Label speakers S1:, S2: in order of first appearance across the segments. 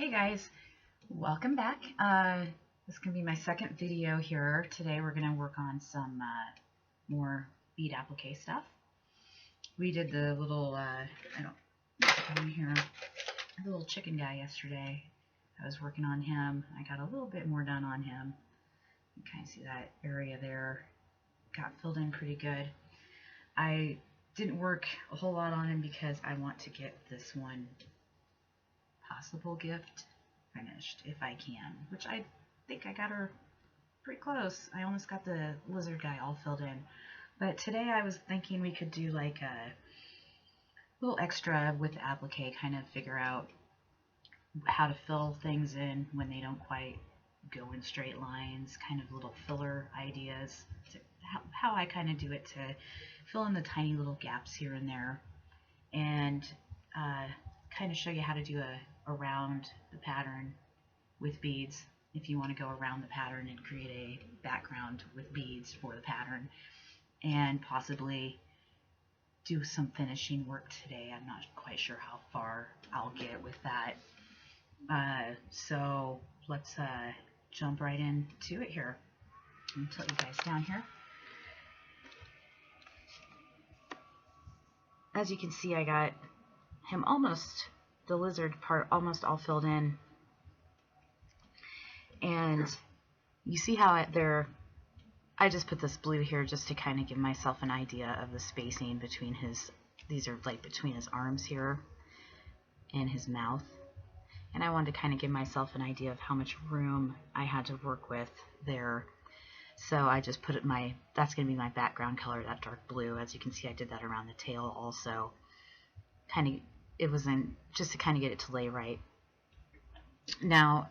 S1: Hey guys, welcome back. This is going to be my second video here. Today we're going to work on some more bead applique stuff. We did the little, I don't know here, the little chicken guy yesterday. I was working on him. I got a little bit more done on him. You kind of see that area there. Got filled in pretty good. I didn't work a whole lot on him because I want to get this one possible gift finished if I can, which I think I got her pretty close. I almost got the lizard guy all filled in, but today I was thinking we could do like a little extra with the applique, kind of figure out how to fill things in when they don't quite go in straight lines, kind of little filler ideas to how I kind of do it to fill in the tiny little gaps here and there, and kind of show you how to do around the pattern with beads if you want to go around the pattern and create a background with beads for the pattern, and possibly do some finishing work today. I'm not quite sure how far I'll get with that. So let's jump right into it here. I'm going to tilt you guys down here. As you can see, I got him almost, the lizard part almost all filled in, and you see how I just put this blue here just to kind of give myself an idea of the spacing between these are like between his arms here and his mouth, and I wanted to kind of give myself an idea of how much room I had to work with there. So I just put that's going to be my background color, that dark blue. As you can see, I did that around the tail also. It was just to kind of get it to lay right. Now,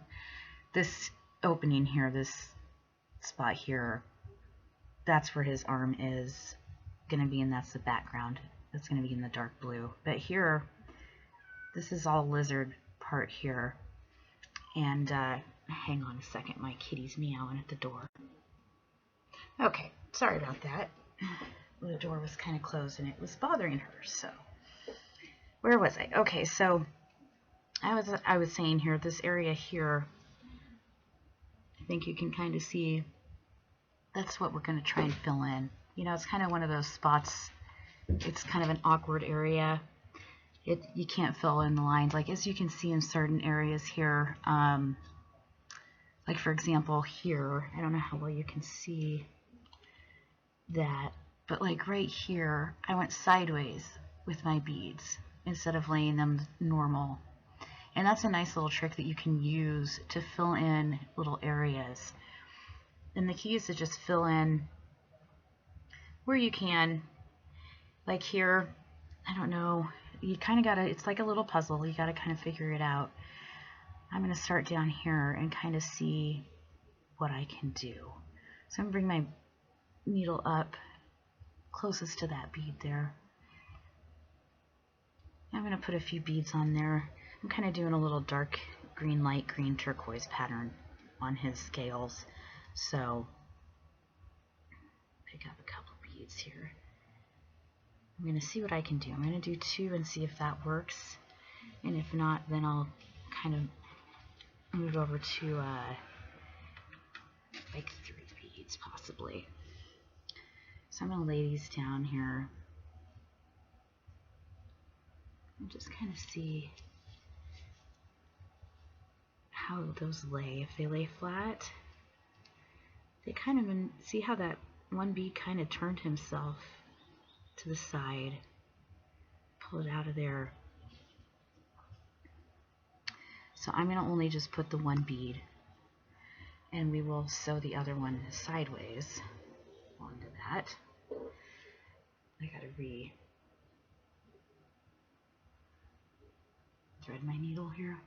S1: this opening here, this spot here, that's where his arm is going to be, and that's the background. That's going to be in the dark blue. But here, this is all lizard part here. And hang on a second, my kitty's meowing at the door. Okay, sorry about that. The door was kind of closed and it was bothering her, so. Where was I? Okay, so I was saying here, this area here, I think you can kind of see that's what we're going to try and fill in. You know, it's kind of one of those spots, it's kind of an awkward area. You can't fill in the lines, like as you can see in certain areas here, like for example here, I don't know how well you can see that, but like right here, I went sideways with my beads instead of laying them normal. And that's a nice little trick that you can use to fill in little areas. And the key is to just fill in where you can. Like here, I don't know, you kind of gotta, it's like a little puzzle, you gotta kind of figure it out. I'm gonna start down here and kind of see what I can do. So I'm gonna bring my needle up closest to that bead there. I'm going to put a few beads on there. I'm kind of doing a little dark green, light green, turquoise pattern on his scales. So pick up a couple beads here. I'm going to see what I can do. I'm going to do 2 and see if that works. And if not, then I'll kind of move over to like 3 beads possibly. So I'm going to lay these down here and just kind of see how those lay. If they lay flat, they kind of, see how that one bead kind of turned himself to the side, pull it out of there. So I'm going to only just put the 1 bead, and we will sew the other one sideways onto that. I gotta thread my needle here.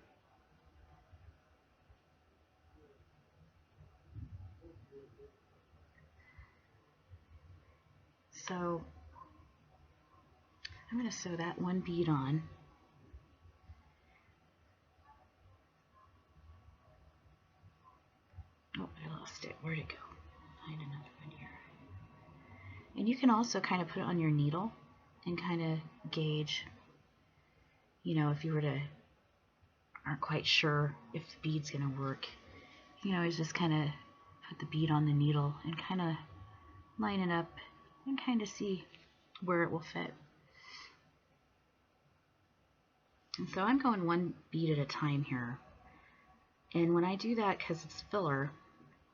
S1: So I'm going to sew that 1 bead on. Oh, I lost it. Where'd it go? Find another one here. And you can also kind of put it on your needle and kind of gauge, you know, if you were to aren't quite sure if the bead's going to work, you can always just kind of put the bead on the needle and kind of line it up and kind of see where it will fit. And so I'm going one bead at a time here. And when I do that, because it's filler,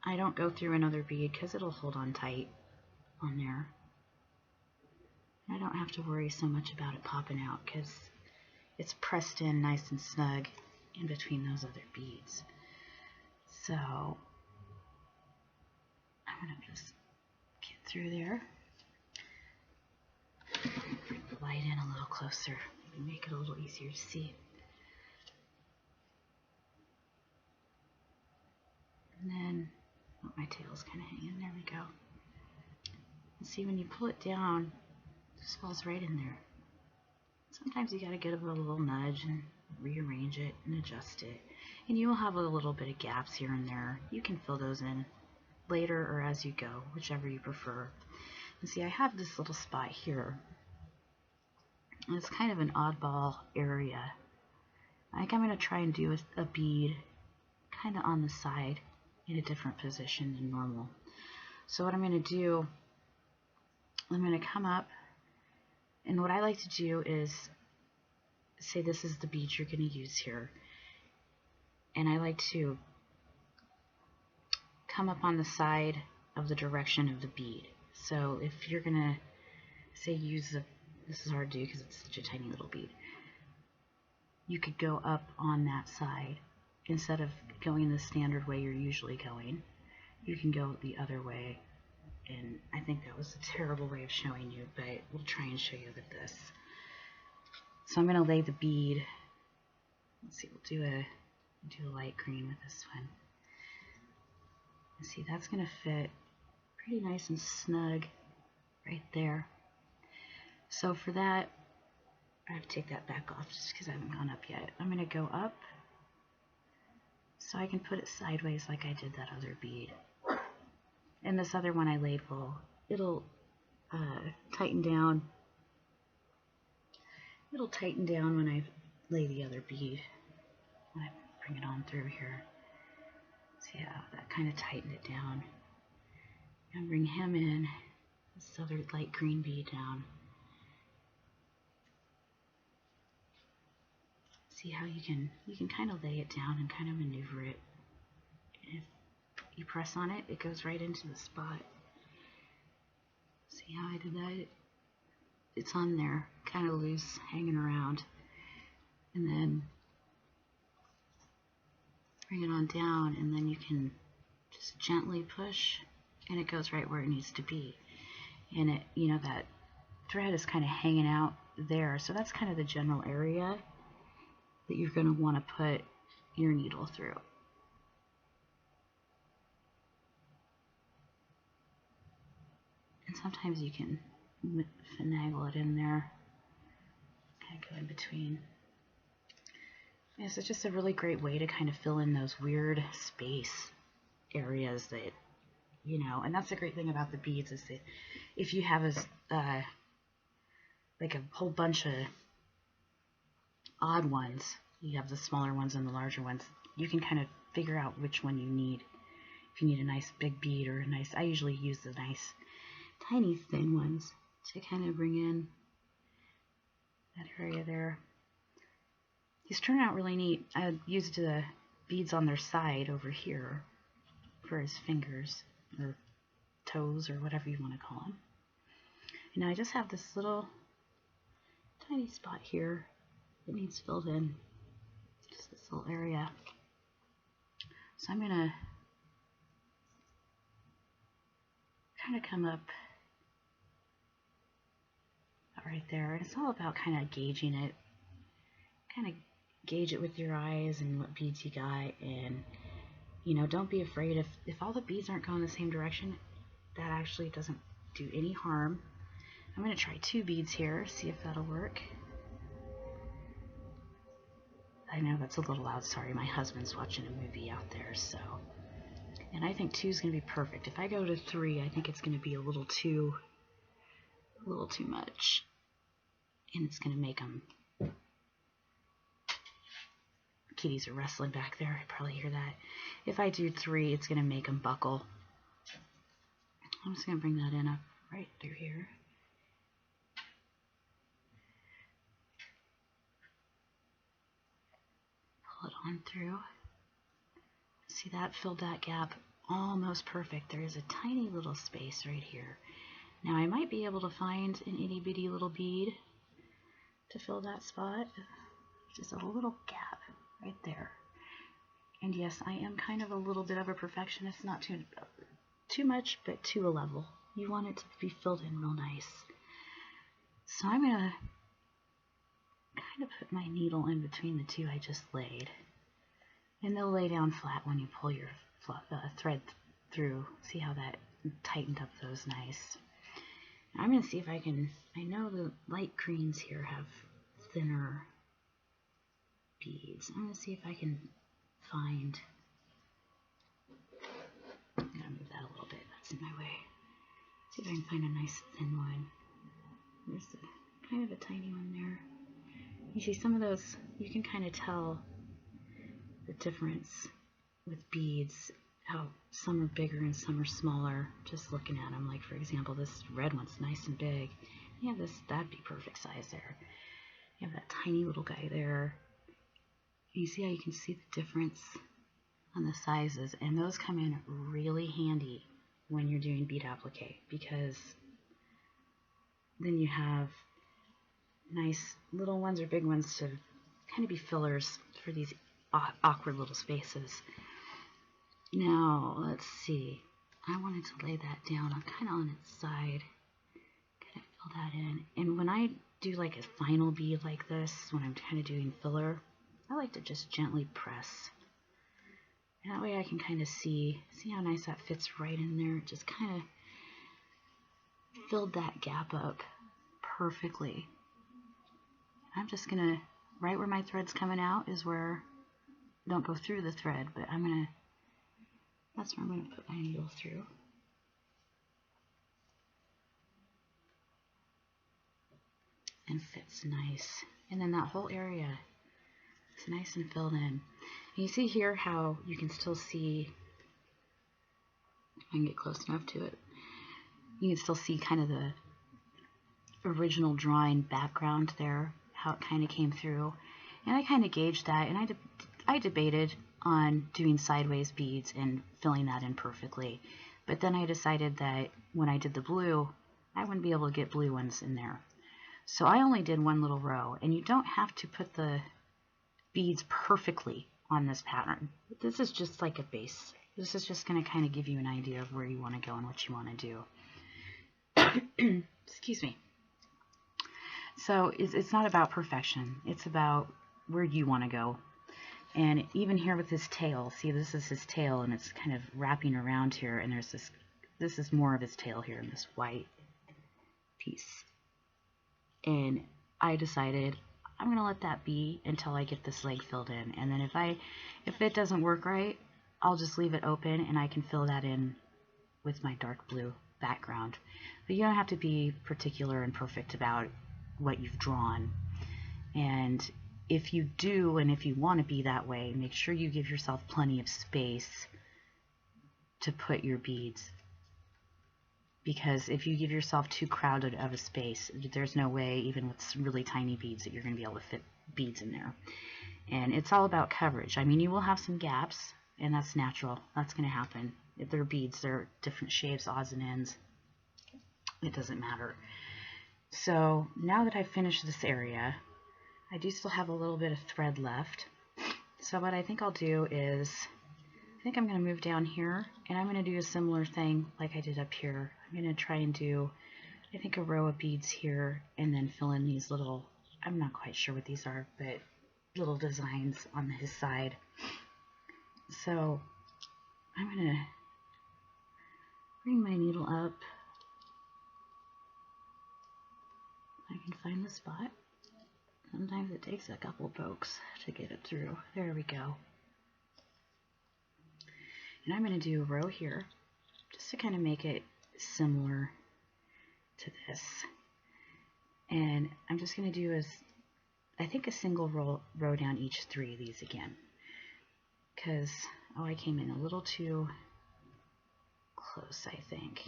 S1: I don't go through another bead because it'll hold on tight on there. I don't have to worry so much about it popping out because it's pressed in nice and snug in between those other beads. So I'm going to just get through there. Bring the light in a little closer, maybe make it a little easier to see. And then, oh, my tail's kind of hanging, there we go. And see, when you pull it down, it just falls right in there. Sometimes you got to give it a little nudge and rearrange it and adjust it. And you will have a little bit of gaps here and there. You can fill those in later or as you go, whichever you prefer. And see, I have this little spot here. And it's kind of an oddball area. I think I'm going to try and do a bead kind of on the side in a different position than normal. So what I'm going to do, I'm going to come up, and what I like to do is say this is the bead you're going to use here. And I like to come up on the side of the direction of the bead. So if you're going to say use the, this is hard to do because it's such a tiny little bead, you could go up on that side instead of going the standard way you're usually going. You can go the other way, and I think that was a terrible way of showing you, but we'll try and show you with this. So I'm going to lay the bead. Let's see, we'll do a light green with this one. And see, that's going to fit pretty nice and snug right there. So for that, I have to take that back off just because I haven't gone up yet. I'm going to go up so I can put it sideways like I did that other bead. And this other one I laid it'll tighten down. It'll tighten down when I lay the other bead. When I bring it on through here. See how that kind of tightened it down. And bring him in. This other light green bead down. See how you can kind of lay it down and kind of maneuver it. If you press on it, it goes right into the spot. See how I did that? It's on there, kind of loose, hanging around. And then bring it on down, and then you can just gently push, and it goes right where it needs to be. And it, you know, that thread is kind of hanging out there, so that's kind of the general area that you're going to want to put your needle through. And sometimes you can finagle it in there, kind of go in between. Yeah, so it's just a really great way to kind of fill in those weird space areas that, you know, and that's the great thing about the beads is that if you have like a whole bunch of odd ones, you have the smaller ones and the larger ones, you can kind of figure out which one you need. If you need a nice big bead or a nice, I usually use the nice tiny thin ones to kind of bring in that area there. These turn out really neat. I used the beads on their side over here for his fingers or toes or whatever you want to call them. And now I just have this little tiny spot here that needs filled in, just this little area. So I'm going to kind of come up right there, and it's all about kind of gauging it, kind of gauge it with your eyes and what beads you got, and you know, don't be afraid if all the beads aren't going the same direction. That actually doesn't do any harm. I'm going to try 2 beads here, see if that'll work. I know that's a little loud, sorry, my husband's watching a movie out there, so. And I think 2 is going to be perfect. If I go to 3, I think it's going to be a little too much. And it's going to make them kitties are wrestling back there. I probably hear that. If I do 3, it's going to make them buckle. I'm just going to bring that in up right through here. Pull it on through. See that? Filled that gap almost perfect. There is a tiny little space right here. Now I might be able to find an itty bitty little bead to fill that spot. Just a little gap right there. And yes, I am kind of a little bit of a perfectionist, not too much, but to a level. You want it to be filled in real nice. So I'm going to kind of put my needle in between the 2 I just laid. And they'll lay down flat when you pull your thread through. See how that tightened up those nice. Now I'm going to see if I can, I know the light greens here have thinner beads. I'm going to see if I can find, I'm going to move that a little bit, that's in my way. See if I can find a nice thin one. There's kind of a tiny one there. You see some of those, you can kind of tell the difference with beads, how some are bigger and some are smaller, just looking at them. Like for example, this red one's nice and big. You have this, that'd be perfect size there. You have that tiny little guy there. You see how you can see the difference on the sizes, and those come in really handy when you're doing bead applique, because then you have nice little ones or big ones to kind of be fillers for these awkward little spaces. Now, let's see. I wanted to lay that down. I'm kind of on its side. Kind of fill that in. And when I do like a final bead like this, when I'm kind of doing filler, I like to just gently press. And that way I can kind of see how nice that fits right in there. It just kind of filled that gap up perfectly. I'm just going to, right where my thread's coming out is where, don't go through the thread, but I'm going to, that's where I'm going to put my needle through. And fits nice. And then that whole area is nice and filled in. And you see here how you can still see, if I can get close enough to it, you can still see kind of the original drawing background there, how it kind of came through. And I kind of gauged that, and I debated on doing sideways beads and filling that in perfectly. But then I decided that when I did the blue, I wouldn't be able to get blue ones in there. So I only did one little row, and you don't have to put the beads perfectly on this pattern. This is just like a base. This is just going to kind of give you an idea of where you want to go and what you want to do. Excuse me. So it's not about perfection. It's about where you want to go. And even here with his tail, see, this is his tail, and it's kind of wrapping around here, and there's this is more of his tail here in this white piece. And I decided I'm going to let that be until I get this leg filled in. And then if it doesn't work right, I'll just leave it open, and I can fill that in with my dark blue background. But you don't have to be particular and perfect about what you've drawn. And if you do, and if you want to be that way, make sure you give yourself plenty of space to put your beads. Because if you give yourself too crowded of a space, there's no way, even with really tiny beads, that you're going to be able to fit beads in there. And it's all about coverage. I mean, you will have some gaps, and that's natural. That's going to happen. If they're beads, they're different shapes, odds and ends. It doesn't matter. So now that I've finished this area, I do still have a little bit of thread left. So what I think I'll do is, I think I'm going to move down here, and I'm going to do a similar thing like I did up here. I'm going to try and do, I think, a row of beads here, and then fill in these little, I'm not quite sure what these are, but little designs on his side. So I'm going to bring my needle up. I can find the spot. Sometimes it takes a couple pokes to get it through. There we go. And I'm going to do a row here just to kind of make it similar to this. And I'm just going to do I think a single row down each 3 of these again. because, oh, I came in a little too close, I think.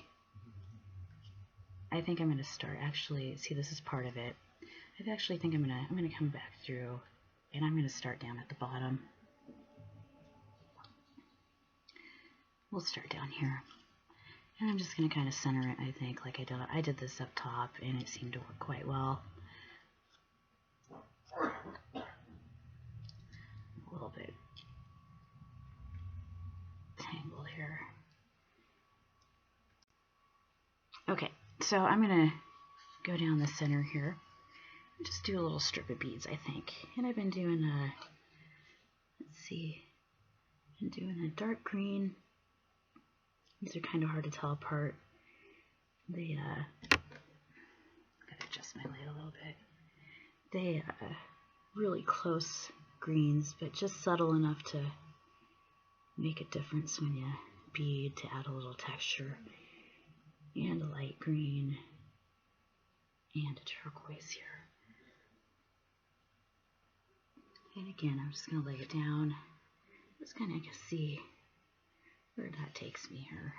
S1: I think I'm going to start, actually, see, this is part of it. I actually think I'm going to come back through, and I'm going to start down at the bottom. We'll start down here. And I'm just going to kind of center it, I think, like I did this up top, and it seemed to work quite well. A little bit tangled here. Okay, so I'm going to go down the center here and just do a little strip of beads, I think. And I've been doing let's see, I'm doing a dark green. These are kind of hard to tell apart. They, gotta adjust my light a little bit. They, really close greens, but just subtle enough to make a difference when you bead, to add a little texture. And a light green and a turquoise here. And again, I'm just going to lay it down. Just kind of see where that takes me here.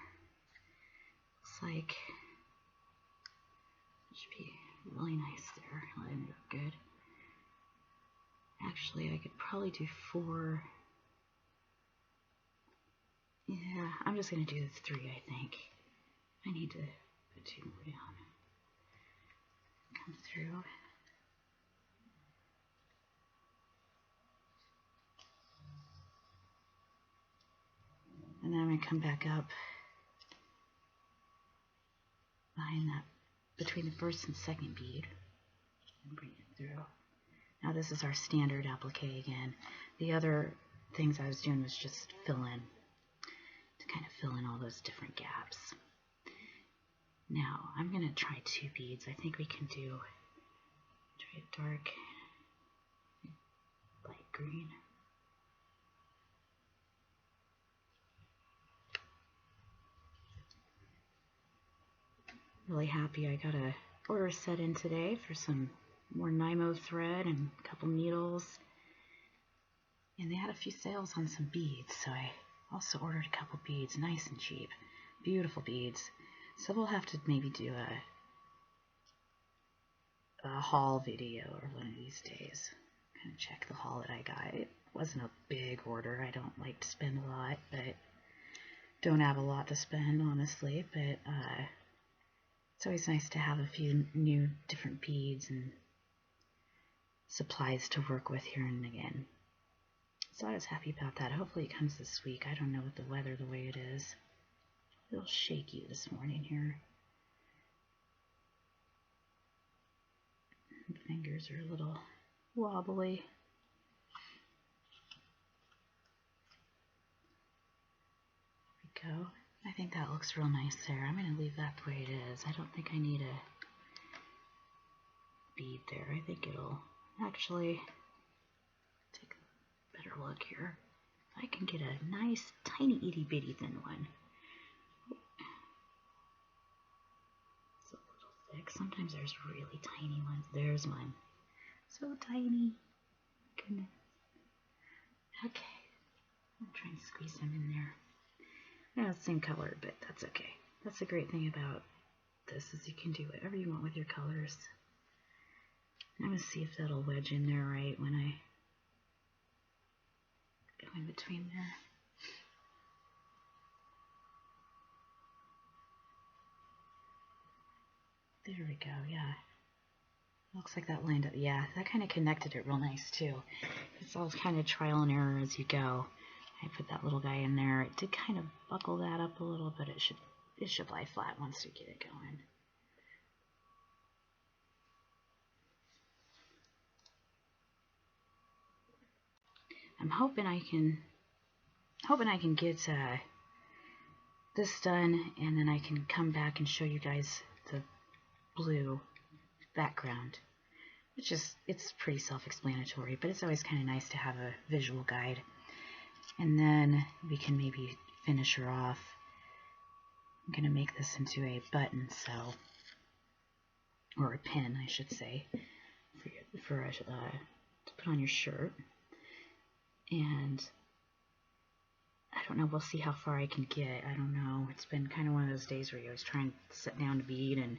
S1: Looks like it should be really nice there. That ended up good. Actually, I could probably do 4. Yeah, I'm just going to do 3, I think. I need to put 2 more down. Come through. And then I'm going to come back up behind that, between the first and second bead, and bring it through. Now this is our standard applique again. The other things I was doing was just fill in, to kind of fill in all those different gaps. Now I'm going to try 2 beads. I think we can do, try a dark, light green. Really happy I got a order set in today for some more Nymo thread and a couple needles. And they had a few sales on some beads, so I also ordered a couple beads, nice and cheap. Beautiful beads. So we'll have to maybe do a haul video or one of these days. Kind of check the haul that I got. It wasn't a big order. I don't like to spend a lot, but don't have a lot to spend, honestly. But it's always nice to have a few new different beads and supplies to work with here and again. So I was happy about that. Hopefully it comes this week. I don't know with the weather the way it is. A little shaky this morning here. The fingers are a little wobbly. There we go. I think that looks real nice there. I'm going to leave that the way it is. I don't think I need a bead there. I think it'll actually take a better look here. I can get a nice, tiny, itty bitty thin one. It's a little thick. Sometimes there's really tiny ones. There's one. So tiny. Goodness. Okay. I'll try and squeeze them in there. Yeah, same color, but that's okay. That's the great thing about this, is you can do whatever you want with your colors. I'm going to see if that'll wedge in there right when I go in between there. There we go, yeah. Looks like that lined up. Yeah, that kind of connected it real nice too. It's all kind of trial and error as you go. I put that little guy in there. It did kind of buckle that up a little, but it should lie flat once we get it going. I'm hoping I can get this done, and then I can come back and show you guys the blue background. It's pretty self-explanatory, but it's always kind of nice to have a visual guide. And then we can maybe finish her off. I'm going to make this into a button sew, or a pin, I should say, to put on your shirt. And don't know. We'll see how far I can get. I don't know. It's been kind of one of those days where you always try and sit down to bead and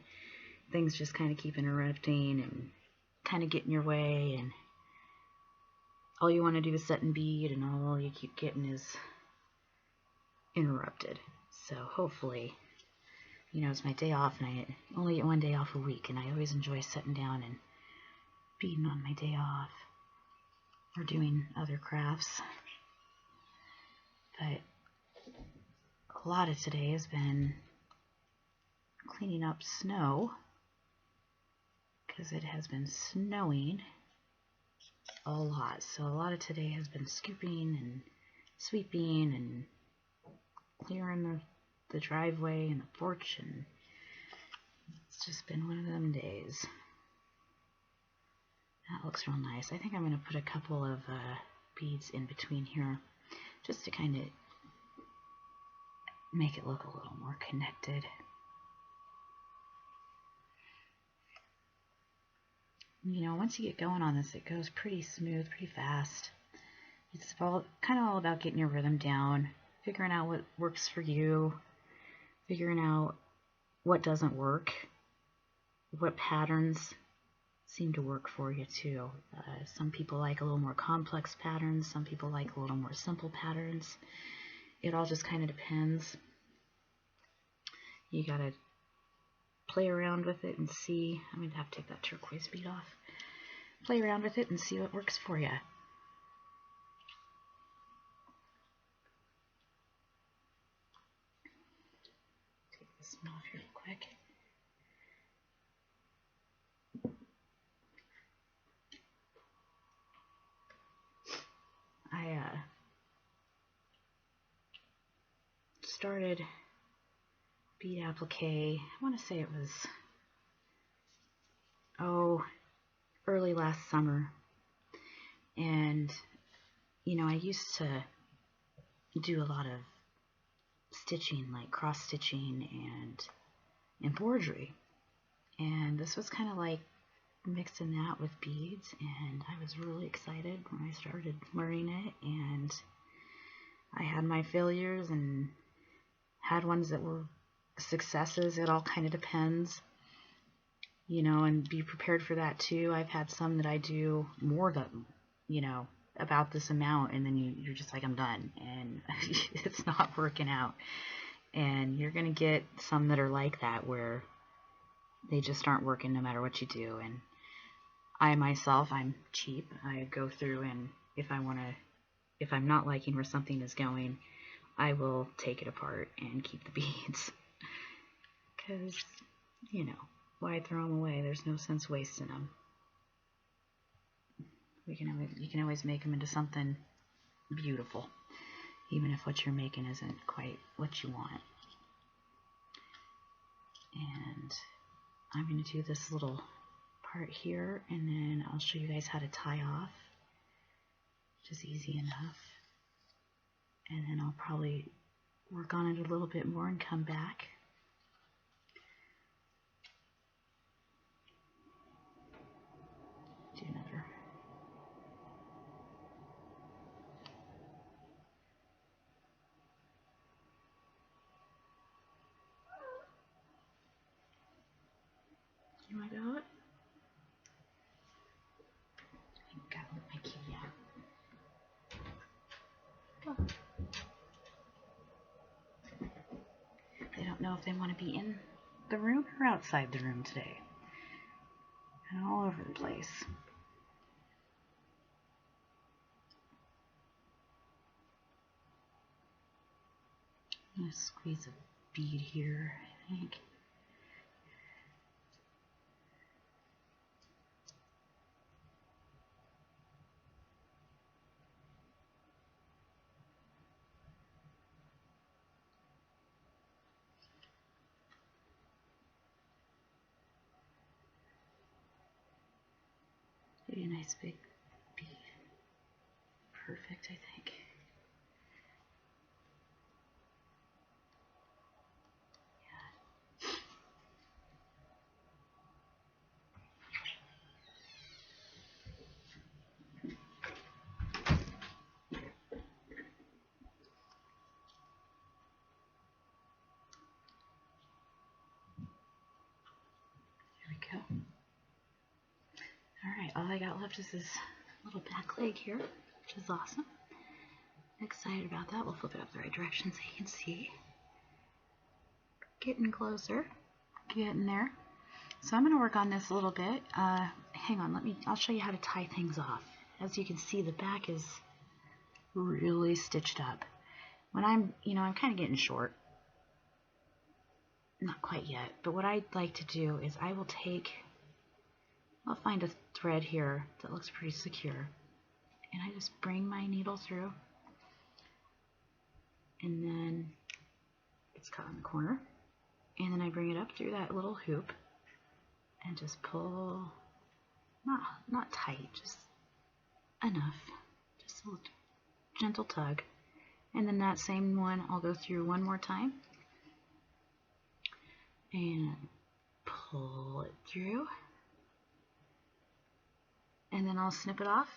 S1: things just kind of keep interrupting and kind of get in your way, and all you want to do is sit and bead, and all you keep getting is interrupted. So hopefully, you know, it's my day off, and I only get one day off a week, and I always enjoy sitting down and beading on my day off or doing other crafts. But a lot of today has been cleaning up snow, because it has been snowing a lot. So a lot of today has been scooping and sweeping and clearing the driveway and the porch, and it's just been one of them days. That looks real nice. I think I'm going to put a couple of beads in between here just to kind of make it look a little more connected. You know, once you get going on this, it goes pretty smooth, pretty fast. It's kind of all about getting your rhythm down, figuring out what works for you, figuring out what doesn't work, what patterns seem to work for you too. Some people like a little more complex patterns, some people like a little more simple patterns. It all just kind of depends. You gotta play around with it and see. I'm going to have to take that turquoise bead off. Play around with it and see what works for you. Take this one off here real quick. I started Bead Applique, I want to say it was, early last summer. And, you know, I used to do a lot of stitching, like cross stitching and embroidery. And this was kind of like mixing that with beads, and I was really excited when I started learning it. And I had my failures and had ones that were successes. It all kind of depends, you know, and be prepared for that too. I've had some that I do more than, you know, about this amount, and then you're just like, I'm done, and it's not working out. And you're gonna get some that are like that, where they just aren't working no matter what you do. And I myself, I'm cheap. I go through, and if I'm not liking where something is going, I will take it apart and keep the beads. Because, you know, why throw them away? There's no sense wasting them. You can always make them into something beautiful, even if what you're making isn't quite what you want. And I'm going to do this little part here, and then I'll show you guys how to tie off, which is easy enough. And then I'll probably work on it a little bit more and come back. Do another. You want to go it? I gotta let my kitty out. Go. They don't know if they want to be in the room or outside the room today. And all over the place. I'm going to squeeze a bead here, I think. Maybe a nice big bead. Perfect, I think. all I got left is this little back leg here, which is awesome. Excited about that. We'll flip it up the right direction so you can see. Getting closer, getting there. So I'm going to work on this a little bit. Hang on, I'll show you how to tie things off. As you can see, the back is really stitched up. When I'm kind of getting short. Not quite yet, but what I'd like to do is I'll find a thread here that looks pretty secure, and I just bring my needle through, and then it's caught in the corner, and then I bring it up through that little hoop and just pull, not tight, just enough, just a little gentle tug, and then that same one I'll go through one more time and pull it through, and then I'll snip it off,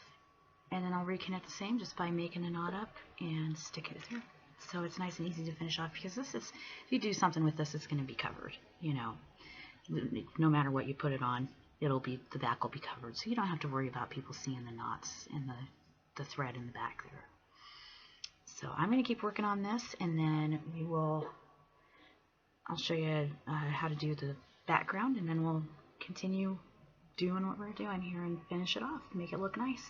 S1: and then I'll reconnect the same just by making a knot up and stick it through. So it's nice and easy to finish off, because this is, if you do something with this, it's going to be covered, no matter what you put it on, the back will be covered, so you don't have to worry about people seeing the knots and the thread in the back there. So I'm going to keep working on this, and then I'll show you how to do the background, and then we'll continue doing what we're doing here and finish it off, make it look nice.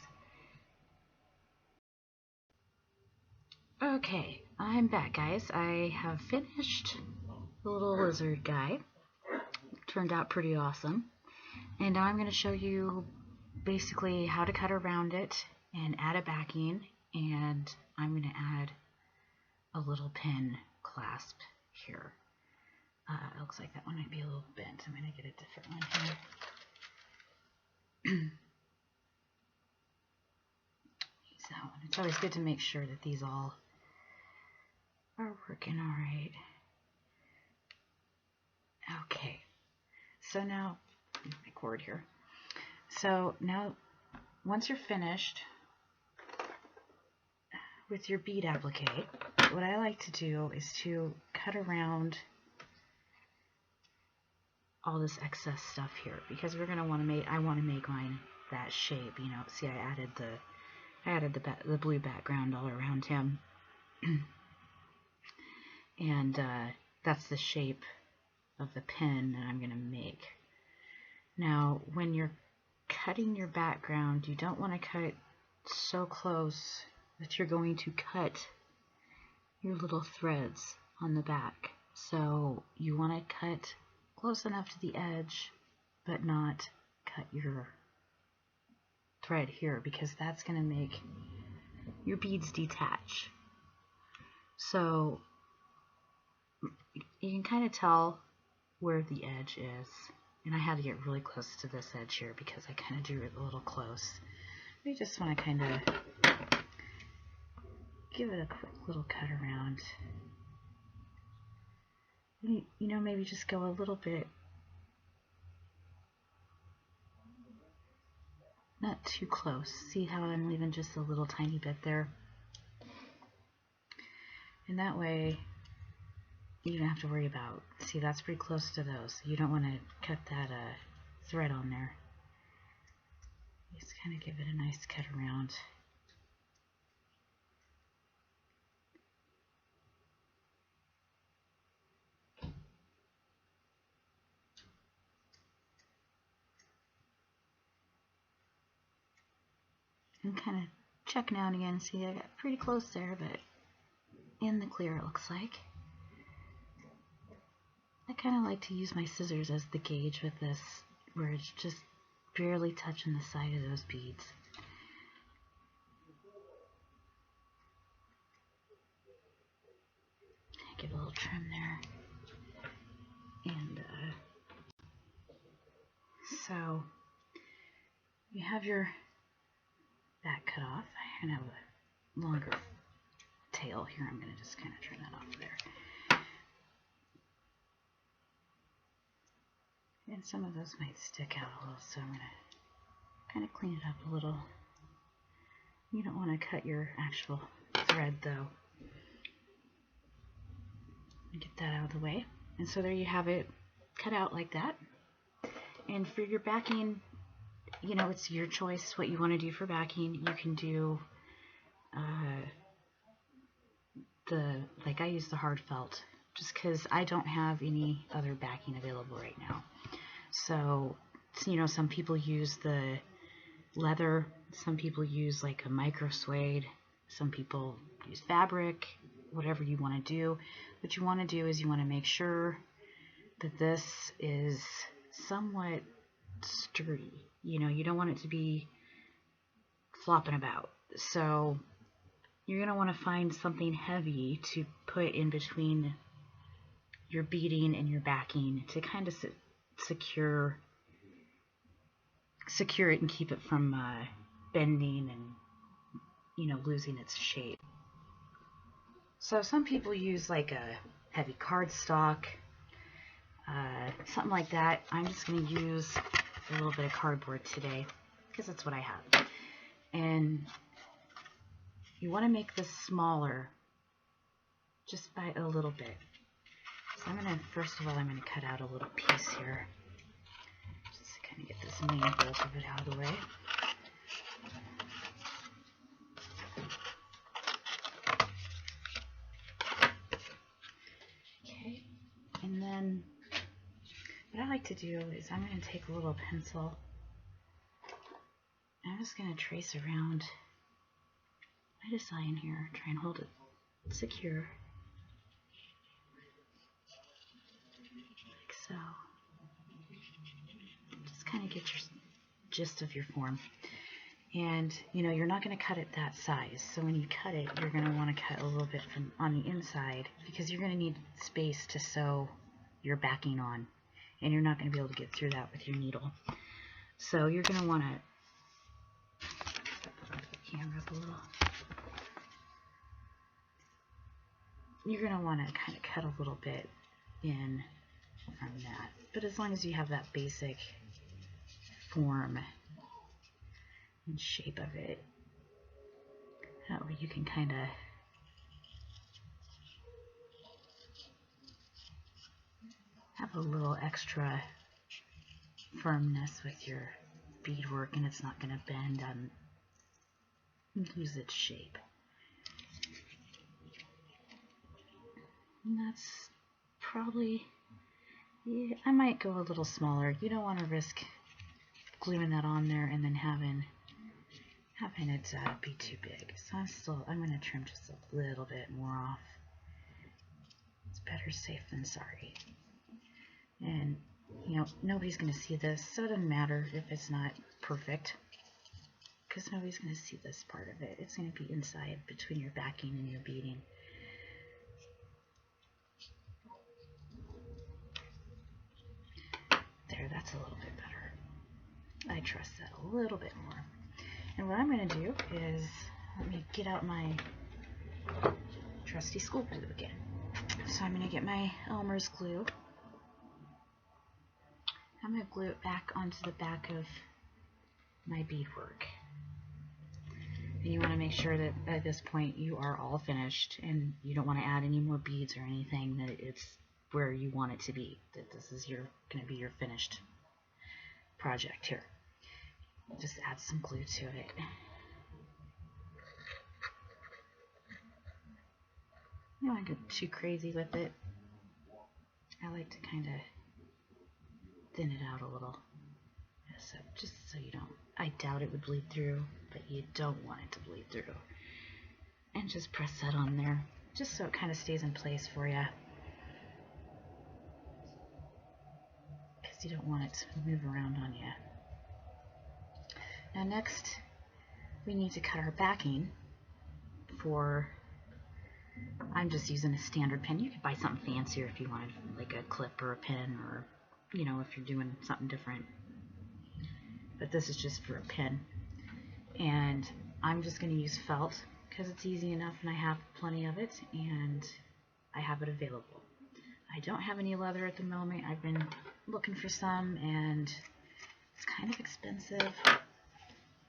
S1: Okay, I'm back, guys. I have finished the little lizard guy. Turned out pretty awesome. And now I'm going to show you basically how to cut around it and add a backing, and I'm going to add a little pin clasp here. It looks like that one might be a little bent. I'm going to get a different one here. So it's always good to make sure that these all are working all right. Okay, so now, my cord here. So now, once you're finished with your bead applique, what I like to do is to cut around all this excess stuff here, because we're gonna want to make. I want to make mine that shape. See, I added the blue background all around him, and that's the shape of the pin that I'm gonna make. Now, when you're cutting your background, you don't want to cut so close that you're going to cut your little threads on the back. So you want to cut close enough to the edge, but not cut your thread here, because that's going to make your beads detach. So you can kind of tell where the edge is, and I had to get really close to this edge here because I kind of drew it a little close. We just want to kind of give it a quick little cut around. Maybe just go a little bit, not too close. See how I'm leaving just a little tiny bit there? And that way you don't have to worry about, see, that's pretty close to those. You don't want to cut that thread on there. Just kind of give it a nice cut around. And kind of check now and again. See, I got pretty close there, but in the clear it looks like. I kind of like to use my scissors as the gauge with this, where it's just barely touching the side of those beads. Give a little trim there. And so you have your back cut off. I have a longer tail here. I'm going to just kind of trim that off there. And some of those might stick out a little, so I'm going to kind of clean it up a little. You don't want to cut your actual thread though. Get that out of the way. And so there you have it, cut out like that. And for your backing, you know, it's your choice what you want to do for backing. You can do like I use the hard felt just because I don't have any other backing available right now. So, you know, some people use the leather, some people use like a micro suede, some people use fabric, whatever you want to do. What you want to do is you want to make sure that this is somewhat sturdy. You know, you don't want it to be flopping about. So you're going to want to find something heavy to put in between your beading and your backing to kind of secure it and keep it from bending and, you know, losing its shape. So some people use like a heavy cardstock, something like that. I'm just going to use a little bit of cardboard today because that's what I have. And you want to make this smaller just by a little bit. So I'm going to, first of all, I'm going to cut out a little piece here just to kind of get this main bulk of it out of the way. Okay, and then what I like to do is I'm going to take a little pencil and I'm just going to trace around my design here, try and hold it secure. So, just kind of get your gist of your form. And, you know, you're not going to cut it that size. So when you cut it, you're going to want to cut a little bit from on the inside because you're going to need space to sew your backing on. And you're not going to be able to get through that with your needle. So you're going to want to camera up a little. You're going to want to kind of cut a little bit in from that, but as long as you have that basic form and shape of it, that way you can kind of have a little extra firmness with your beadwork and it's not going to bend and lose its shape. And that's probably, yeah, I might go a little smaller. You don't want to risk gluing that on there and then having it be too big. So I'm going to trim just a little bit more off. It's better safe than sorry. And, you know, nobody's going to see this, so it doesn't matter if it's not perfect, because nobody's going to see this part of it. It's going to be inside between your backing and your beading. There, that's a little bit better. I trust that a little bit more. And what I'm going to do is, let me get out my trusty school glue again. So I'm going to get my Elmer's glue. I'm going to glue it back onto the back of my beadwork. And you want to make sure that at this point you are all finished and you don't want to add any more beads or anything, that it's where you want it to be, that this is going to be your finished project here. Just add some glue to it. You don't want to go too crazy with it. I like to kind of thin it out a little, so just so you don't, I doubt it would bleed through, but you don't want it to bleed through. And just press that on there, just so it kind of stays in place for you, because you don't want it to move around on you. Now next, we need to cut our backing for, I'm just using a standard pen. You could buy something fancier if you wanted, like a clip or a pen, or, you know, if you're doing something different. But this is just for a pen. And I'm just going to use felt because it's easy enough and I have plenty of it and I have it available. I don't have any leather at the moment. I've been looking for some and it's kind of expensive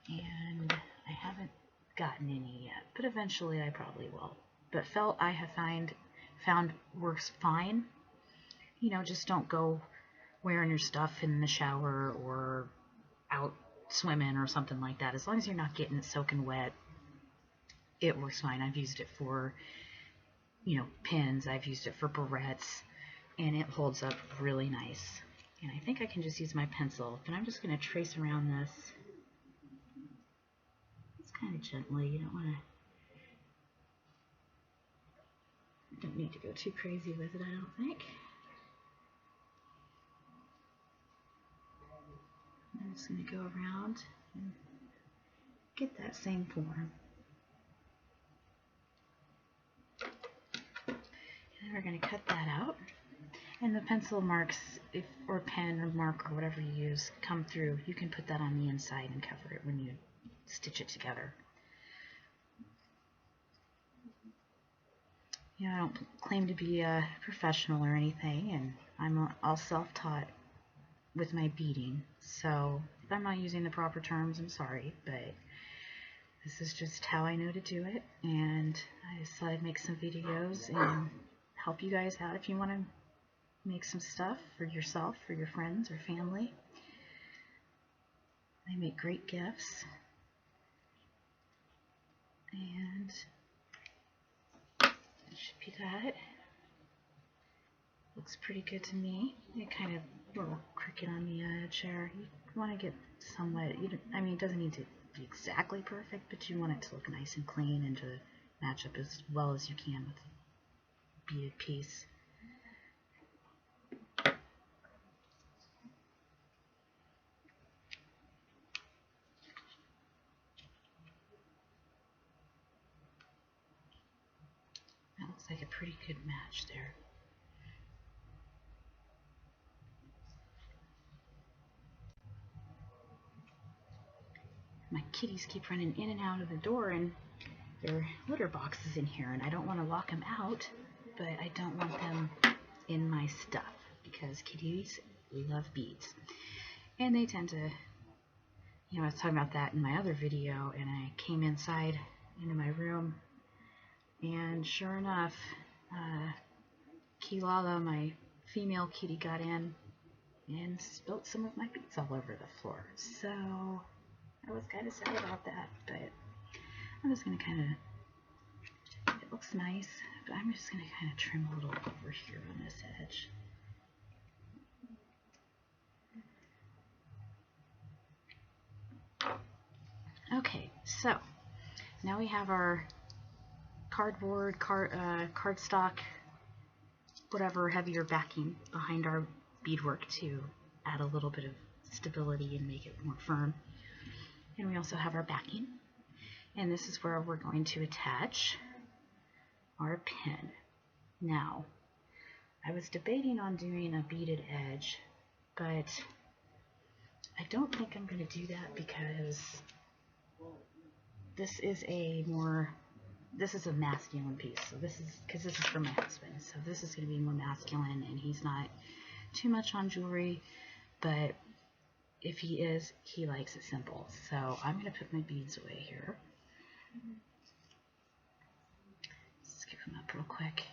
S1: and I haven't gotten any yet, but eventually I probably will. But felt I have found works fine. You know, just don't go wearing your stuff in the shower or out swimming or something like that. As long as you're not getting it soaking wet, it works fine. I've used it for, you know, pins. I've used it for barrettes, and it holds up really nice. And I think I can just use my pencil, but I'm just going to trace around this. It's kind of gently. You don't need to go too crazy with it, I don't think. I'm just going to go around and get that same form. And then we're going to cut that out. And the pencil marks, or pen or mark or whatever you use, come through. You can put that on the inside and cover it when you stitch it together. You know, I don't claim to be a professional or anything, and I'm all self-taught with my beading. So if I'm not using the proper terms, I'm sorry, but this is just how I know to do it, and I just thought I'd make some videos and help you guys out if you want to make some stuff for yourself, for your friends or family. They make great gifts. And that should be that. Looks pretty good to me. It kind of a little crooked on the edge there. You want to get somewhat, I mean, it doesn't need to be exactly perfect, but you want it to look nice and clean and to match up as well as you can with a beaded piece. That looks like a pretty good match there. My kitties keep running in and out of the door, and there are litter boxes in here, and I don't want to lock them out, but I don't want them in my stuff because kitties love beads. And they tend to, you know, I was talking about that in my other video, and I came inside into my room, and sure enough, Kilala, my female kitty, got in and spilt some of my beads all over the floor. So I was kind of sad about that, but I'm just going to kind of, it looks nice, but I'm just going to kind of trim a little over here on this edge. Okay, so now we have our cardboard, cardstock, whatever heavier backing behind our beadwork to add a little bit of stability and make it more firm. And we also have our backing, and this is where we're going to attach our pin. Now, I was debating on doing a beaded edge, but I don't think I'm going to do that because this is a masculine piece. So this is for my husband. So this is going to be more masculine, and he's not too much on jewelry, but if he is, he likes it simple. So I'm going to put my beads away here. Skip them up real quick.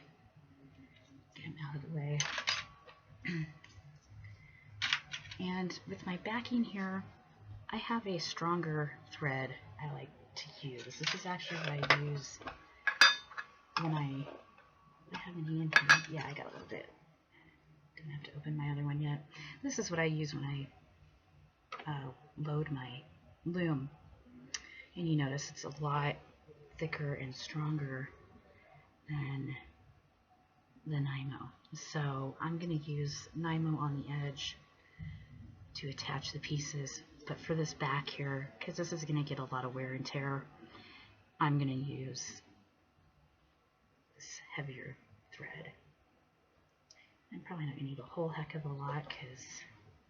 S1: Get them out of the way. And with my backing here, I have a stronger thread I like to use. This is actually what I use when I have any in here. Yeah, I got a little bit. Didn't have to open my other one yet. This is what I use when I load my loom, and you notice it's a lot thicker and stronger than the Nymo. So I'm going to use Nymo on the edge to attach the pieces, but for this back here, because this is going to get a lot of wear and tear, I'm going to use this heavier thread. I'm probably not going to need a whole heck of a lot because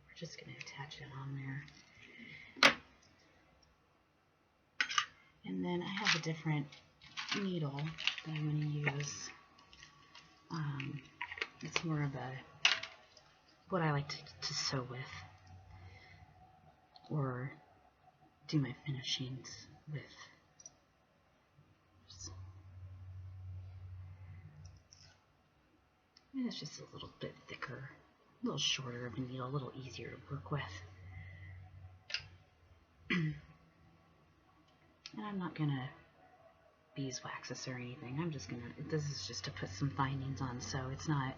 S1: we're just going to attach it on there. And then I have a different needle that I'm going to use. It's more of what I like to sew with, or do my finishings with. And it's just a little bit thicker, a little shorter of a needle, a little easier to work with. And I'm not gonna beeswax this or anything. I'm just gonna, this is just to put some findings on, so it's not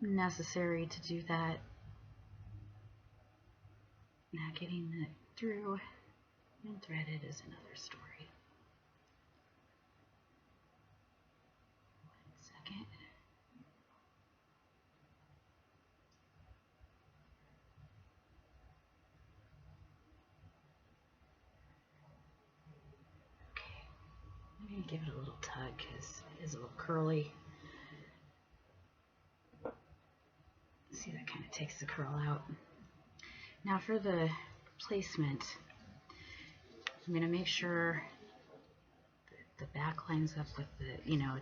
S1: necessary to do that. Now getting it through and threaded is another story. 1 second. Okay, I'm going to give it a little tug because it is a little curly. See, that kind of takes the curl out. Now for the placement, I'm going to make sure the back lines up with the, you know,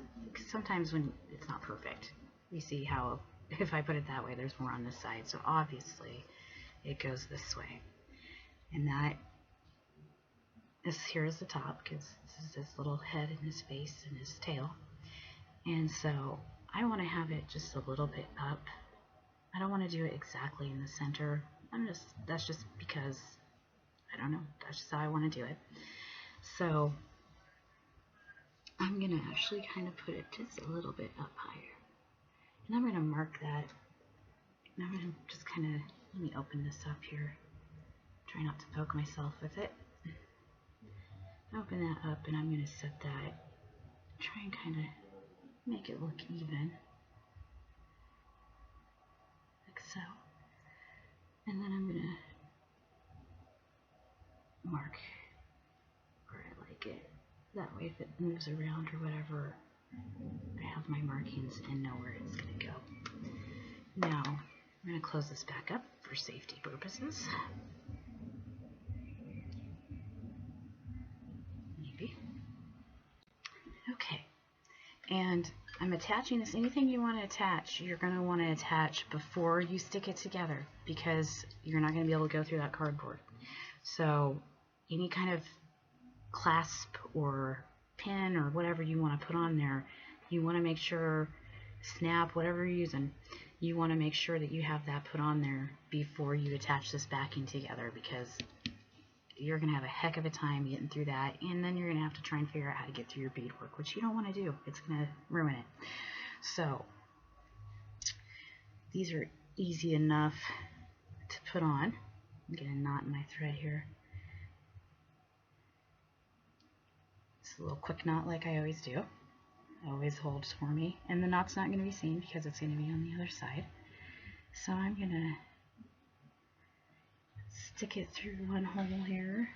S1: sometimes when it's not perfect, you see how if I put it that way, there's more on this side. So obviously it goes this way. And that, this here is the top, because this is his little head and his face and his tail. And so I want to have it just a little bit up. I don't want to do it exactly in the center. That's just because, I don't know, that's just how I want to do it. So I'm going to actually kind of put it just a little bit up higher. And I'm going to mark that. And I'm going to just kind of, let me open this up here. Try not to poke myself with it. Open that up, and I'm going to set that. Try and kind of make it look even. Like so. And then I'm going to mark where I like it. That way if it moves around or whatever, I have my markings and know where it's going to go. Now, I'm going to close this back up for safety purposes. Maybe. Okay. And I'm attaching this. Anything you want to attach, you're going to want to attach before you stick it together, because you're not going to be able to go through that cardboard. So any kind of clasp or pin or whatever you want to put on there, you want to make sure, snap, whatever you're using, you want to make sure that you have that put on there before you attach this backing together, because you're going to have a heck of a time getting through that, and then you're going to have to try and figure out how to get through your beadwork, which you don't want to do. It's going to ruin it. So these are easy enough to put on. I'm getting a knot in my thread here. It's a little quick knot like I always do. Always holds for me, and the knot's not going to be seen because it's going to be on the other side. So I'm going to stick it through one hole here.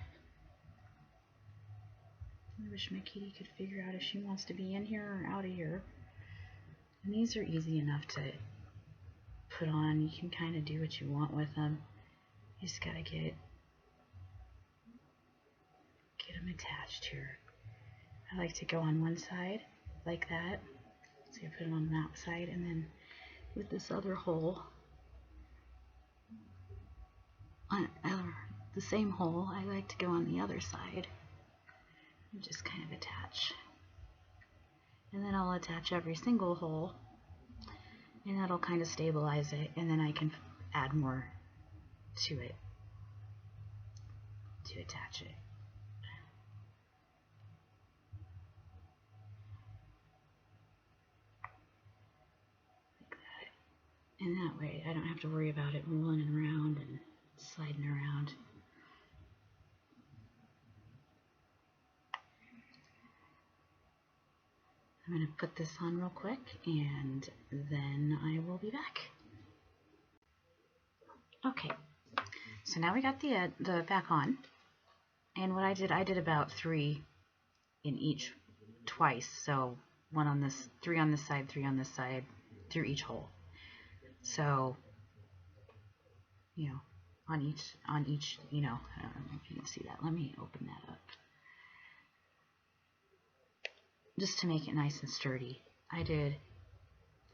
S1: I wish my kitty could figure out if she wants to be in here or out of here. And these are easy enough to put on. You can kind of do what you want with them. You just got to get them attached here. I like to go on one side like that. So I put it on that side, and then with this other hole, on the same hole, I like to go on the other side and just kind of attach. And then I'll attach every single hole, and that'll kind of stabilize it, and then I can add more to it to attach it. Like that. And that way I don't have to worry about it rolling around and sliding around. I'm going to put this on real quick, and then I will be back. Okay, so now we got the back on, and what I did about 3 in each twice. So 1 on this, 3 on this side, 3 on this side, through each hole. So, you know, on each, you know, I don't know if you can see that. Let me open that up. Just to make it nice and sturdy, I did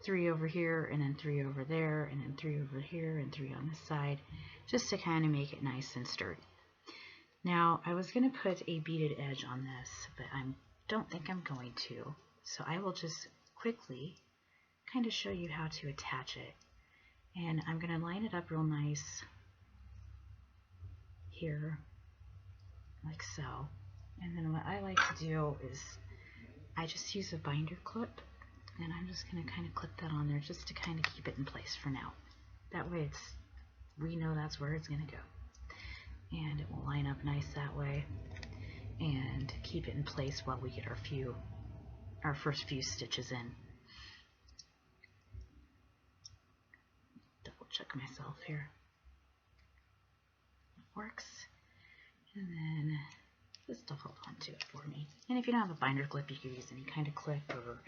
S1: 3 over here, and then 3 over there, and then 3 over here, and 3 on this side, just to kind of make it nice and sturdy. Now, I was going to put a beaded edge on this, but I don't think I'm going to, so I will just quickly kind of show you how to attach it. And I'm going to line it up real nice here, like so. And then what I like to do is I just use a binder clip, and I'm just going to kind of clip that on there just to kind of keep it in place for now. That way we know that's where it's going to go. And it will line up nice that way and keep it in place while we get our first few stitches in. Double check myself here. It works. And then just hold on to it for me. And if you don't have a binder clip, you could use any kind of clip, or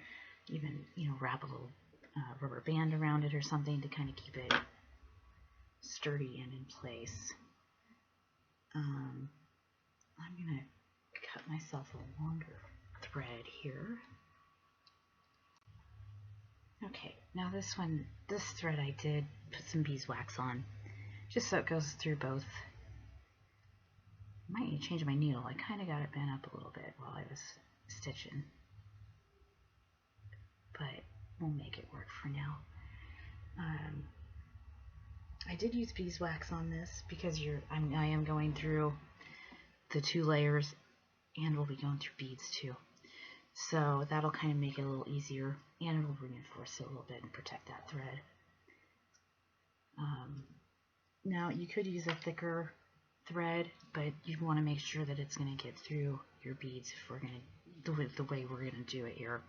S1: even, you know, wrap a little rubber band around it or something to kind of keep it sturdy and in place. I'm going to cut myself a longer thread here. Okay, now this thread I did put some beeswax on, just so it goes through both. I might need to change my needle. I kind of got it bent up a little bit while I was stitching, but we'll make it work for now. I did use beeswax on this because I am going through the 2 layers, and we'll be going through beads too. So that'll kind of make it a little easier, and it'll reinforce it a little bit and protect that thread. Now you could use a thicker thread, but you want to make sure that it's going to get through your beads if we're going to the way we're going to do it here.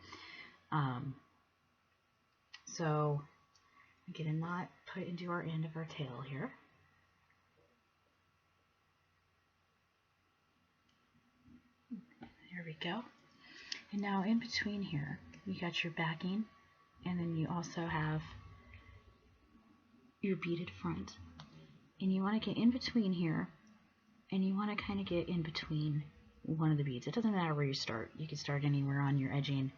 S1: So get a knot put into our end of our tail here. There we go. And now in between here, you got your backing, and then you also have your beaded front. And you want to get in between here, and you want to kind of get in between one of the beads. It doesn't matter where you start. You can start anywhere on your edging.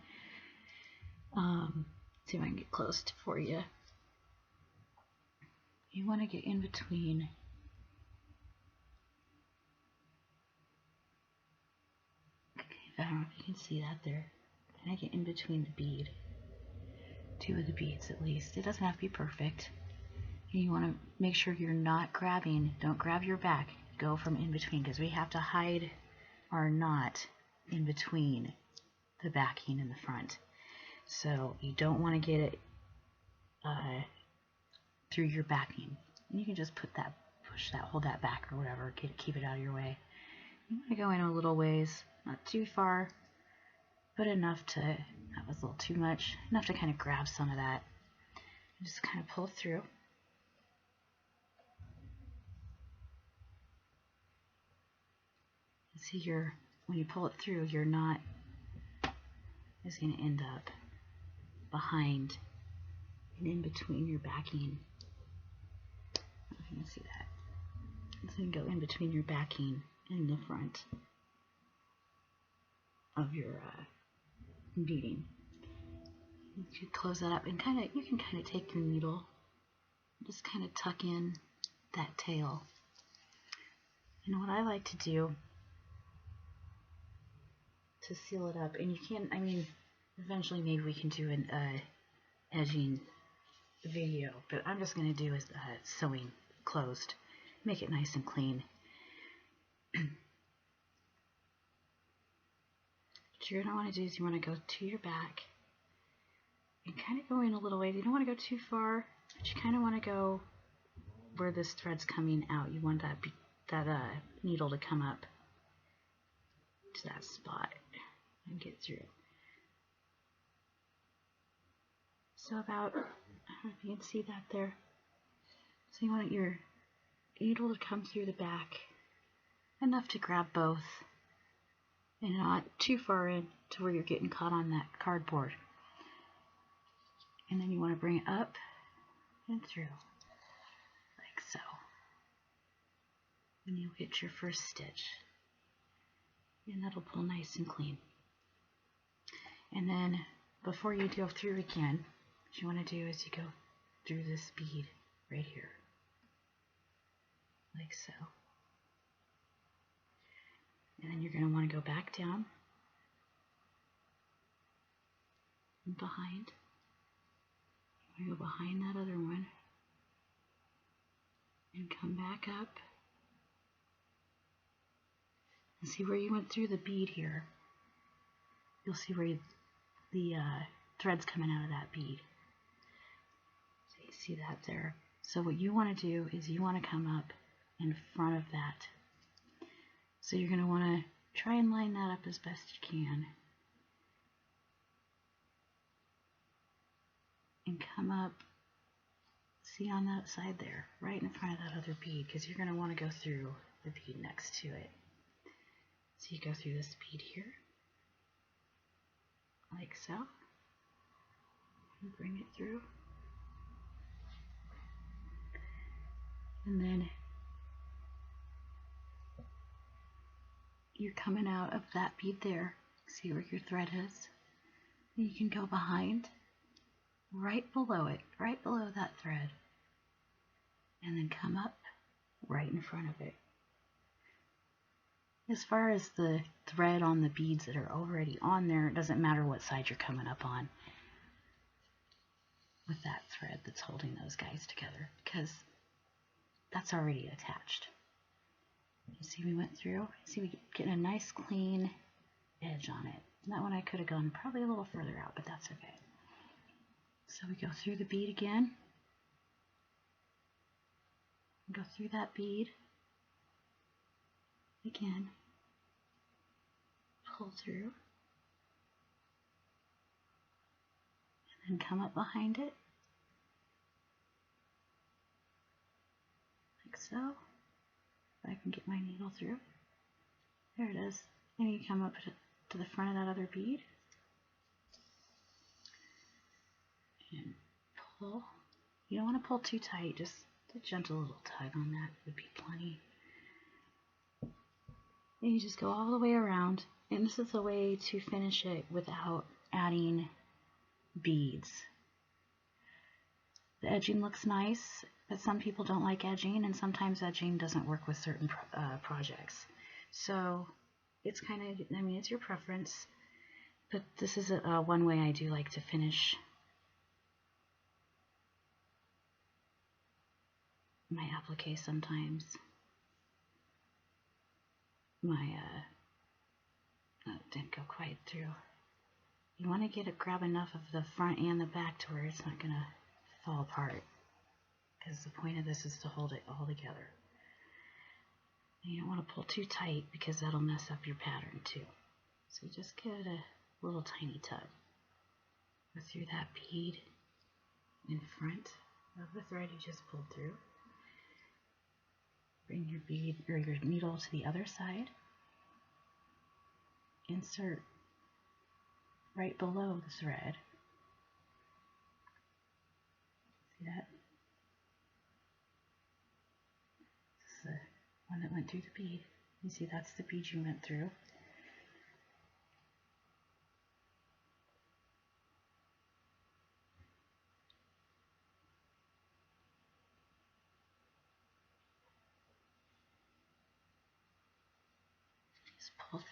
S1: See if I can get close for you. You want to get in between I don't know if you can see that there. Kind of get in between the bead. 2 of the beads at least. It doesn't have to be perfect. And you want to make sure you're not grabbing. Don't grab your back. Go from in between, because we have to hide our knot in between the backing and the front. So you don't want to get it through your backing. And you can just push that, hold that back or whatever. Keep it out of your way. You want to go in a little ways. Not too far, but enough to, that was a little too much, enough to kind of grab some of that and just kind of pull through. And see here, when you pull it through, your knot is going to end up behind and in between your backing. I don't know if you can see that. It's going to go in between your backing and the front of your beading. You could close that up and you can kind of take your needle, just kind of tuck in that tail. And what I like to do to seal it up, and you can, I mean, eventually maybe we can do an edging video, but I'm just going to do is sewing closed, make it nice and clean. What you're going to want to do is you want to go to your back and kind of go in a little ways. You don't want to go too far, but you kind of want to go where this thread's coming out. You want that needle to come up to that spot and get through. So about, I don't know if you can see that there. So you want your needle to come through the back, enough to grab both, and not too far in to where you're getting caught on that cardboard. And then you want to bring it up and through, like so. And you'll get your first stitch. And that'll pull nice and clean. And then before you go through again, what you want to do is you go through this bead right here, like so. And then you're going to want to go back down and behind. You go behind that other one and come back up And see where you went through the bead here. You'll see where the thread's coming out of that bead. So you see that there. So what you want to do is you want to come up in front of that. So you're going to want to try and line that up as best you can. And come up, see on that side there, right in front of that other bead, because you're going to want to go through the bead next to it. So you go through this bead here, like so, and bring it through. And then you're coming out of that bead there. See where your thread is? And you can go behind, right below it, right below that thread, and then come up right in front of it. As far as the thread on the beads that are already on there, it doesn't matter what side you're coming up on with that thread that's holding those guys together, because that's already attached. You see we went through? See we get a nice clean edge on it. That one I could have gone probably a little further out, but that's okay. So we go through the bead again. Go through that bead again. Pull through. And then come up behind it. Like so. If I can get my needle through. There it is. And you come up to the front of that other bead. And pull. You don't want to pull too tight, just a gentle little tug on that would be plenty. And you just go all the way around, and this is a way to finish it without adding beads. The edging looks nice, but some people don't like edging, and sometimes edging doesn't work with certain projects. So it's kind of, I mean, it's your preference, but this is one way I do like to finish my applique sometimes. My, didn't go quite through. You want to grab enough of the front and the back to where it's not going to fall apart, because the point of this is to hold it all together. And you don't want to pull too tight, because that'll mess up your pattern too. So just give it a little tiny tug. Go through that bead in front of the thread you just pulled through. Bring your bead or your needle to the other side. Insert right below the thread. See that? This is the one that went through the bead. You see that's the bead you went through. Just pull through.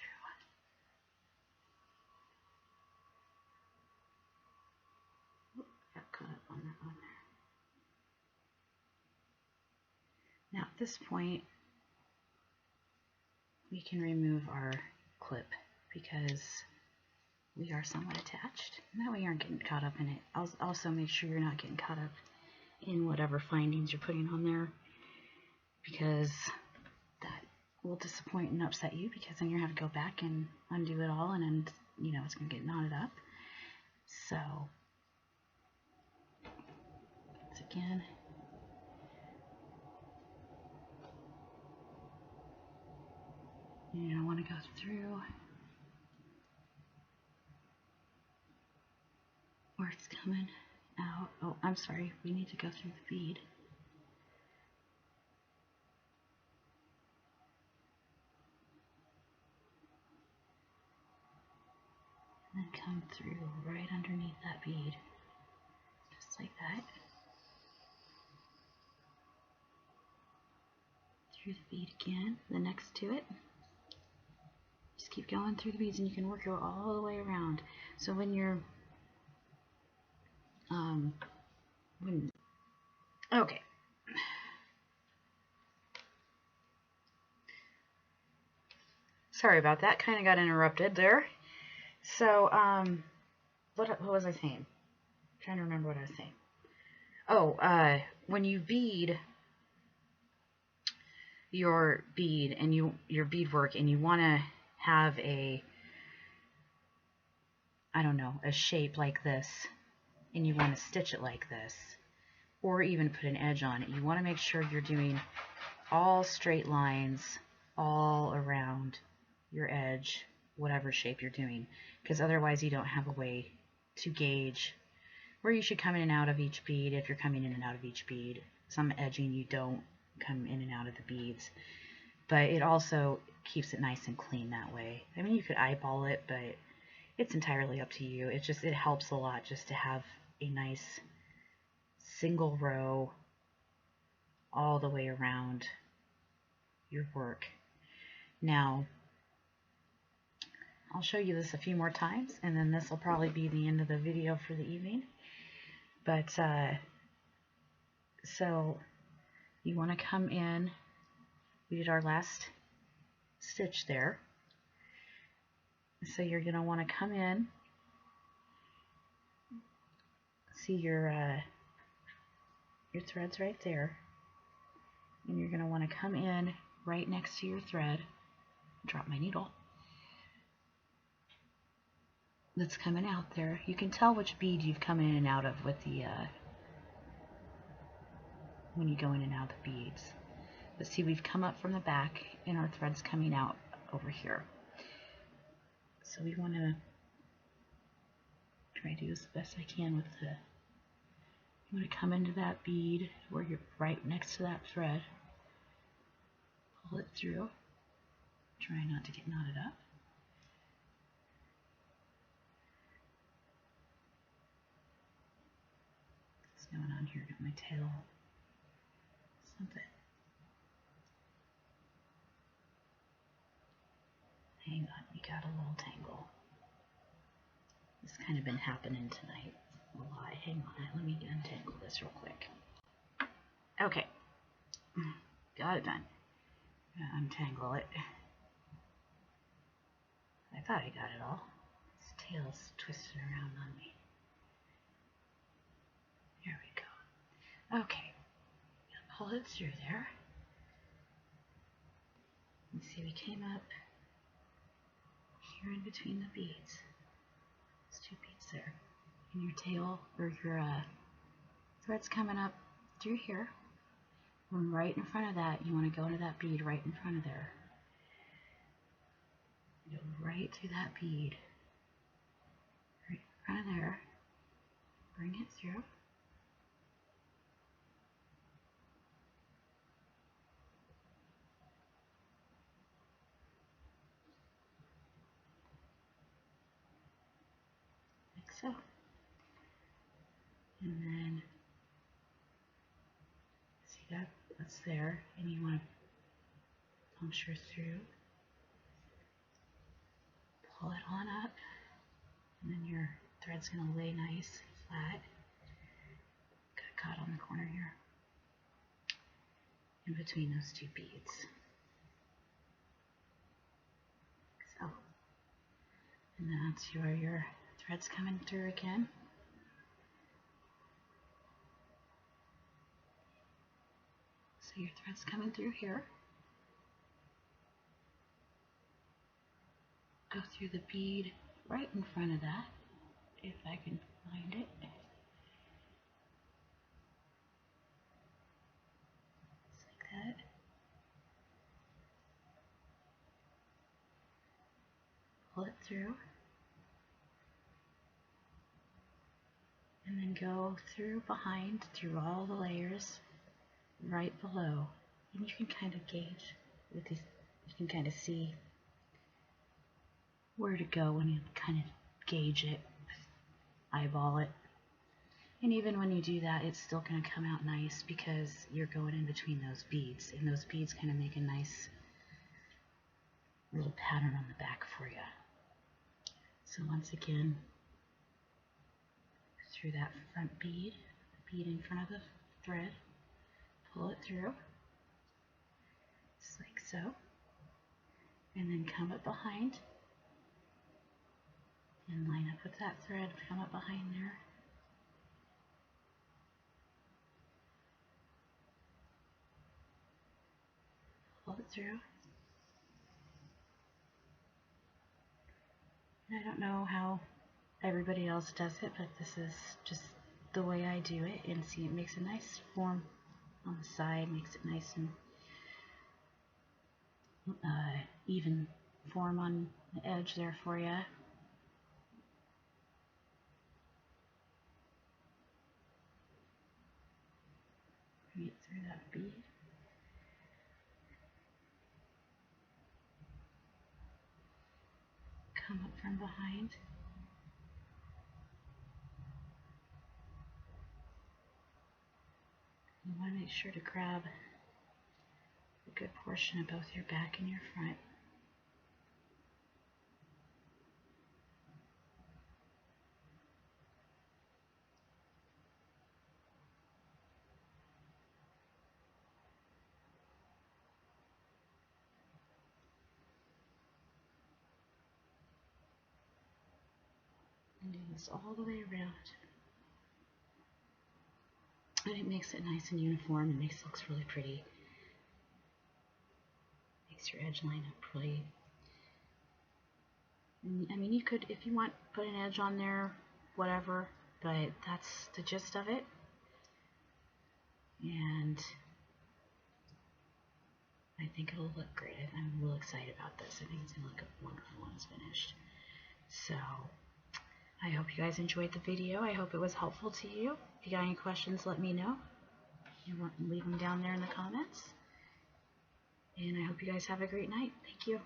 S1: Got caught up on that one. Now at this point, we can remove our clip because we are somewhat attached. And that way you aren't getting caught up in it. Also make sure you're not getting caught up in whatever findings you're putting on there, because that will disappoint and upset you, because then you're going to have to go back and undo it all, and then, you know, it's going to get knotted up. So again, you don't want to go through where it's coming out. Oh, I'm sorry, we need to go through the bead. And then come through right underneath that bead, just like that. Through the bead again, the next to it. Just keep going through the beads, and you can work it all the way around. So when you're okay. Sorry about that, kind of got interrupted there. So, what was I saying? I'm trying to remember what I was saying. Oh, when you bead your bead and your beadwork, and you want to have a, I don't know, a shape like this, and you want to stitch it like this, or even put an edge on it, you want to make sure you're doing all straight lines all around your edge, whatever shape you're doing, because otherwise you don't have a way to gauge where you should come in and out of each bead. If you're coming in and out of each bead, some edging you don't come in and out of the beads, but it also keeps it nice and clean that way. I mean, you could eyeball it, but it's entirely up to you. It helps a lot just to have a nice single row all the way around your work. Now, I'll show you this a few more times, and then this will probably be the end of the video for the evening. But, so you want to come in, we did our last stitch there. So you're going to want to come in, see your threads right there, and you're going to want to come in right next to your thread, drop my needle, that's coming out there. You can tell which bead you've come in and out of with the, when you go in and out of the beads. But see, we've come up from the back and our thread's coming out over here. So we want to try to do as best I can with the, you want to come into that bead where you're right next to that thread, pull it through, try not to get knotted up. What's going on here? Got my tail, something. Hang on, we got a little tangle. It's kind of been happening tonight a lot. Hang on, let me untangle this real quick. Okay, got it done. Untangle it. I thought I got it all. This tail's twisting around on me. There we go. Okay, pull it through there. You see, we came up here in between the beads. There's two beads there. And your tail, or your thread's coming up through here. And right in front of that, you want to go into that bead right in front of there. Go right through that bead. Right in front of there. Bring it through. Like so. And then, see that? That's there. And you want to puncture through. Pull it on up. And then your thread's going to lay nice, flat. Got caught on the corner here. In between those two beads. So. And that's where your thread's coming through again. So your thread's coming through here. Go through the bead right in front of that, if I can find it. Just like that. Pull it through. And then go through behind, through all the layers, right below. And you can kind of gauge with these, you can kind of see where to go when you kind of gauge it, eyeball it. And even when you do that, it's still going to come out nice because you're going in between those beads, and those beads kind of make a nice little pattern on the back for you. So once again, through that front bead, the bead in front of the thread, pull it through, just like so. and then come up behind and line up with that thread, come up behind there. Pull it through. And I don't know how everybody else does it, but this is just the way I do it. And see, it makes a nice form on the side, makes it nice and even form on the edge there for you. Get through that bead. Come up from behind. You want to make sure to grab a good portion of both your back and your front. And do this all the way around. And it makes it nice and uniform and makes it look really pretty. Makes your edge line up pretty. And, I mean, you could, if you want, put an edge on there, whatever, but that's the gist of it. And I think it'll look great. I'm real excited about this. I think it's going to look wonderful when it's finished. So, I hope you guys enjoyed the video. I hope it was helpful to you. If you got any questions, let me know. You want to leave them down there in the comments. And I hope you guys have a great night. Thank you.